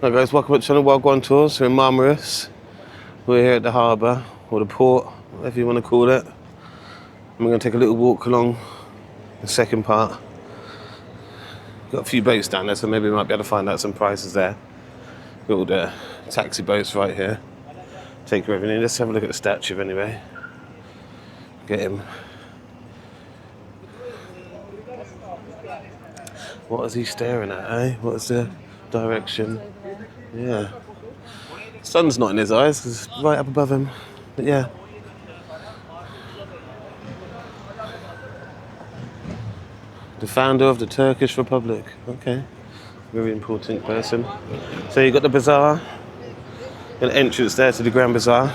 Hi guys, welcome to the channel Wild One Tours. We're in Marmaris. We're here at the harbour, or the port, whatever you want to call it. And we're going to take a little walk along the second part. Got a few boats down there, so maybe we might be able to find out some prices there. Got all the taxi boats right here. Take you everything. Let's have a look at the statue anyway. Get him. What is he staring at, eh? What is the direction? Yeah. Sun's not in his eyes because it's right up above him. But yeah. The founder of the Turkish Republic. Okay. Very important person. So you got the bazaar. An entrance there to the Grand Bazaar.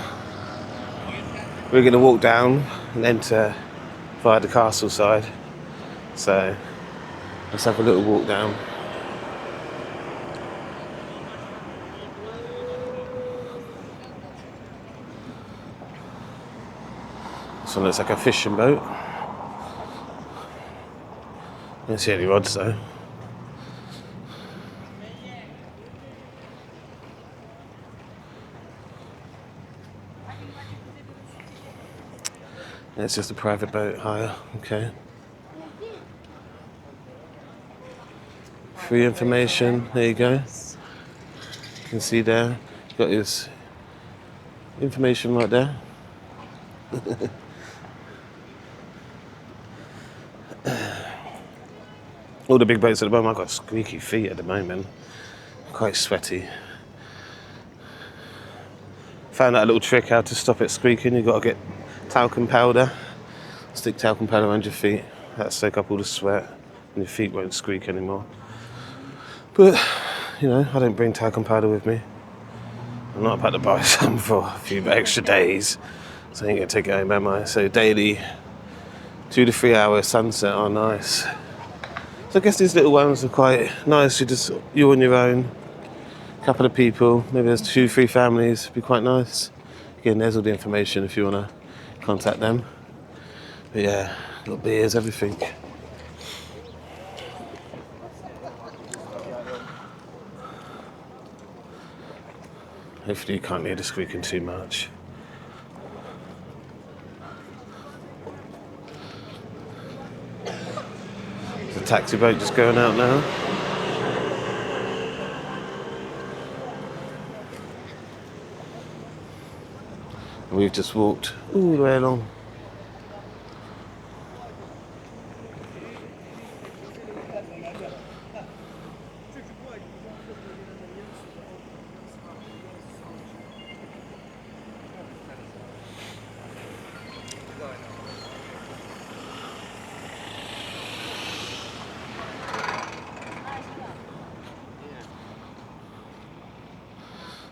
We're going to walk down and enter via the castle side. So let's have a little walk down. This one looks like a fishing boat. Don't see any rods though. It's just a private boat hire, okay. Free information, there you go. You can see there, got his information right there. All the big boats at the moment, I've got squeaky feet at the moment. Quite sweaty. Found out a little trick how to stop it squeaking. You've got to get talcum powder. Stick talcum powder around your feet. That'll soak up all the sweat and your feet won't squeak anymore. But, you know, I don't bring talcum powder with me. I'm not about to buy some for a few extra days. So I ain't gonna take it home, am I? So daily, 2 to 3 hour sunset are nice. So I guess these little ones are quite nice. You're on your own, a couple of people, maybe there's 2-3 families, it'd be quite nice. Again, there's all the information if you want to contact them. But yeah, got beers, everything. Hopefully you can't hear the squeaking too much. The taxi boat just going out now. We've just walked all the way along.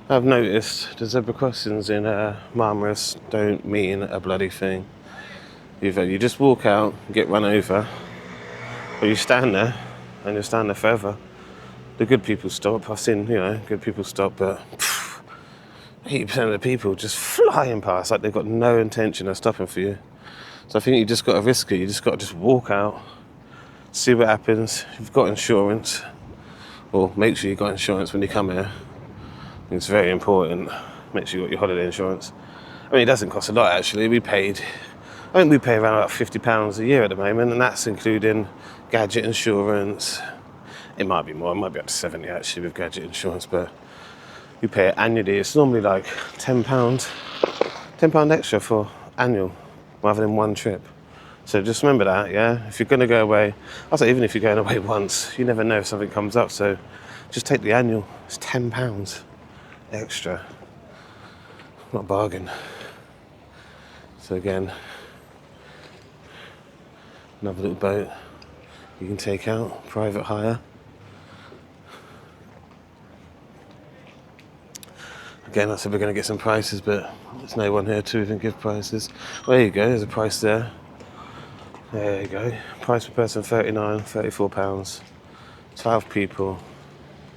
I've noticed the zebra crossings in Marmaris don't mean a bloody thing. Either you just walk out, get run over, or you stand there and you stand there forever. The good people stop. I've seen, good people stop, but 80% of the people just flying past like they've got no intention of stopping for you. So I think you just got to risk it. You just got to just walk out, see what happens. If you've got insurance, or make sure you've got insurance when you come here. It's very important. Make sure you got your holiday insurance. I mean, it doesn't cost a lot actually. I think we pay around about £50 a year at the moment, and that's including gadget insurance. It might be more, it might be up to 70 actually with gadget insurance, but we pay it annually. It's normally like £10 extra for annual rather than one trip. So just remember that, yeah? If you're gonna go away, I'll say even if you're going away once, you never know if something comes up, so just take the annual. It's £10 extra. Not a bargain. So again, another little boat you can take out, private hire. Again, I said we're going to get some prices, but there's no one here to even give prices. Well, there you go, there's a price there. There you go. Price per person, £34. 12 people.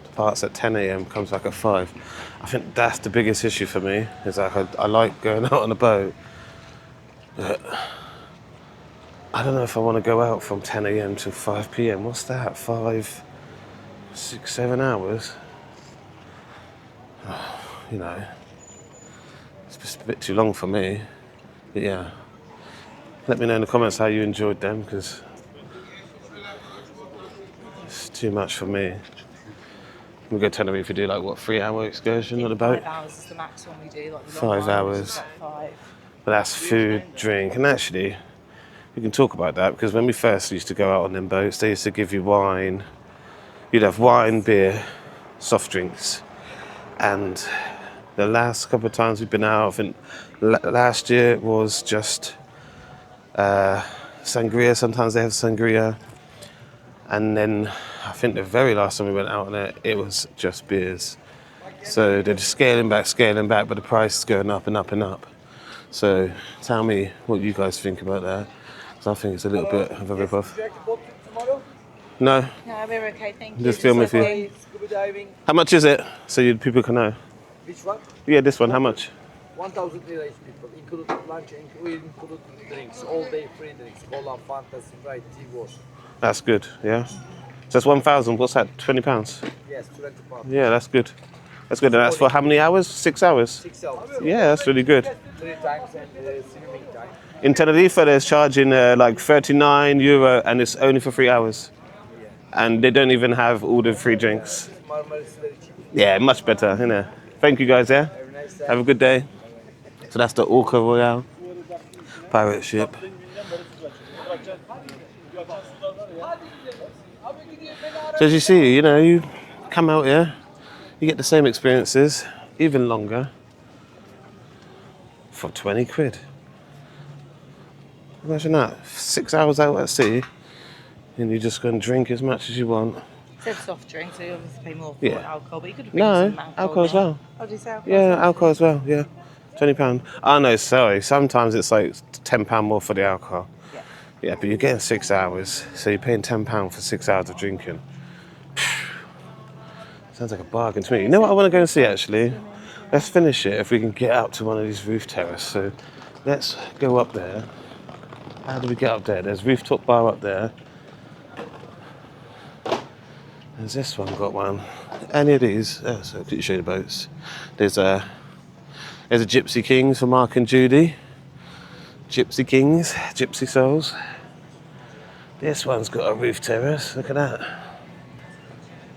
Departs at 10 a.m, comes back at 5. I think that's the biggest issue for me, is like I like going out on a boat, but I don't know if I want to go out from 10 a.m. to 5 p.m. What's that? 5, 6, 7 hours? you know, it's just a bit too long for me. But yeah, let me know in the comments how you enjoyed them, because it's too much for me. We go to Tenerife, we do like what, 3-hour excursion on the boat? 5 hours is the maximum we do. Like the 5 hours. Like 5. But that's food, drink, and actually, we can talk about that, because when we first used to go out on them boats, they used to give you wine. You'd have wine, beer, soft drinks, and the last couple of times we've been out, I think last year it was just sangria. Sometimes they have sangria, and then I think the very last time we went out on it was just beers. So they're just scaling back, but the price is going up and up and up. So tell me what you guys think about that, because I think it's a little bit of a rip-off. No? No, we're okay, thank you. Just film with you. How much is it? So people can know. Which one? Yeah, this one, how much? 1,000 lira each people, including lunch, including drinks, all day free drinks, cola, Fanta, Sprite, tea, water. That's good, yeah. So that's 1,000, what's that, £20? Yes, 20 pounds. Yeah, that's good. That's good, and that's for how many hours? 6 hours? 6 hours. Yeah, that's really good. 3 times and swimming time. In Tenerife, they're charging like €39, and it's only for 3 hours. And they don't even have all the free drinks. Marmaris is very cheap. Yeah, much better, you know. Thank you guys, yeah? Have a nice day. Have a good day. So that's the Orca Royale pirate ship. So as you see, you know, you come out here, you get the same experiences, even longer, for 20 quid. Imagine that, 6 hours out at sea, and you just go and drink as much as you want. It said soft drinks, so you obviously pay more for Yeah. alcohol, but you could have No, some alcohol as well. Oh, do you say alcohol? Yeah, alcohol as well, yeah. £20. Oh no, sorry, sometimes it's like £10 more for the alcohol. Yeah. Yeah, but you're getting 6 hours, so you're paying £10 for 6 hours of drinking. Sounds like a bargain to me. You know what I want to go and see actually? Let's finish it if we can get up to one of these roof terraces. So let's go up there. How do we get up there? There's rooftop bar up there. There's this one, got one. Any of these? Oh, so could you show you the boats? There's a Gypsy Kings for Mark and Judy. Gypsy Kings, Gypsy Souls. This one's got a roof terrace. Look at that.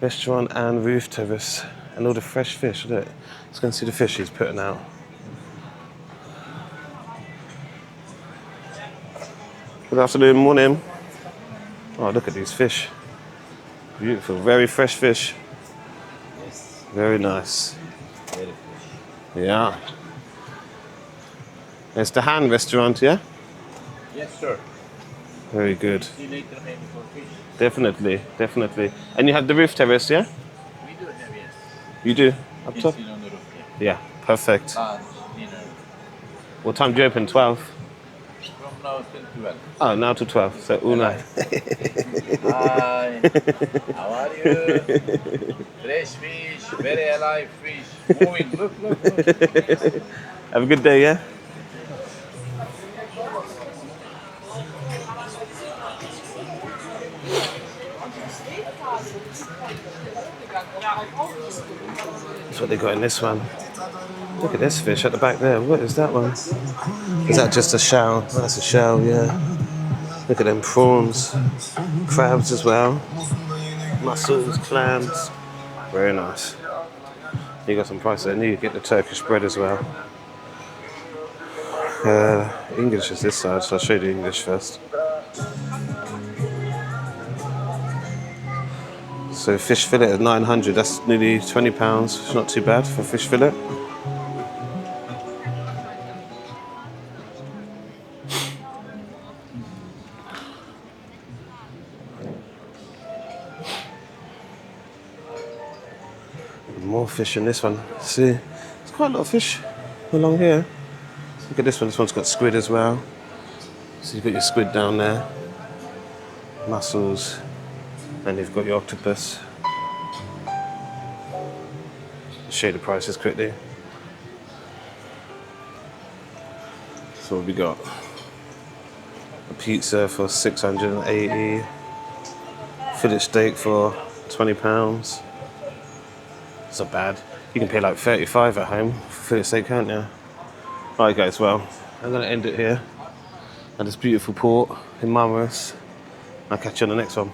Restaurant and roof terrace, and all the fresh fish. Look, let's go and see the fish he's putting out. Good afternoon, morning. Oh, look at these fish. Beautiful, very fresh fish. Yes, Very nice. very fresh. Yeah. It's the Han restaurant, yeah? Yes, sir. Very good. See you later, maybe for fish. Definitely, definitely. And you have the roof terrace, yeah? We do have, yes. You do? Up top? Yes, on the roof, Yeah, perfect. lunch, dinner. What time do you open? 12? From now till 12. Oh, now to 12, so all night. Hi, how are you? Fresh fish, very alive fish. Moving, look. Have a good day, yeah? That's what they got in this one. Look at this fish at the back there. What is that one? Is that just a shell? That's a shell, yeah. Look at them prawns. Crabs as well. Mussels, clams. Very nice. You got some prices there. You get the Turkish bread as well. English is this side, so I'll show you the English first. So fish fillet at 900, that's nearly £20. It's not too bad for fish fillet. More fish in this one. See, there's quite a lot of fish along here. Look at this one. This one's got squid as well. So you've got your squid down there, mussels, and you've got your octopus. I'll show you the prices quickly. So what we got? A pizza for 680. Fillet steak for £20. It's not bad. You can pay like 35 at home for the steak, can't you? Alright guys, well, I'm going to end it here at this beautiful port in Marmaris. I'll catch you on the next one.